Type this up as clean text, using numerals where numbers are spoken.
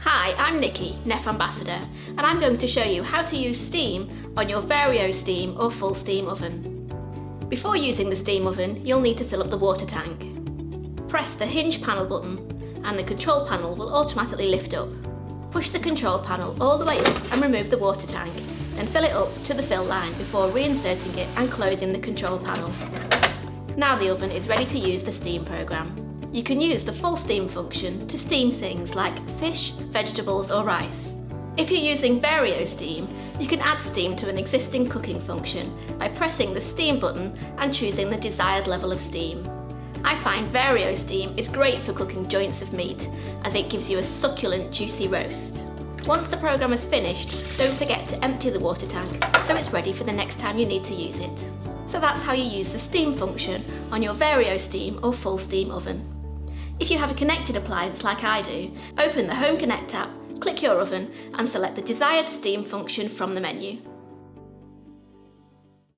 Hi, I'm Nicky, NEFF Ambassador, and I'm going to show you how to use steam on your Vario Steam or full steam oven. Before using the steam oven, you'll need to fill up the water tank. Press the hinge panel button and the control panel will automatically lift up. Push the control panel all the way up and remove the water tank, then fill it up to the fill line before reinserting it and closing the control panel. Now the oven is ready to use the steam program. You can use the full steam function to steam things like fish, vegetables or rice. If you're using Vario Steam, you can add steam to an existing cooking function by pressing the steam button and choosing the desired level of steam. I find Vario Steam is great for cooking joints of meat as it gives you a succulent, juicy roast. Once the program is finished, don't forget to empty the water tank so it's ready for the next time you need to use it. So that's how you use the steam function on your Vario Steam or full steam oven. If you have a connected appliance like I do, open the Home Connect app, click your oven and select the desired steam function from the menu.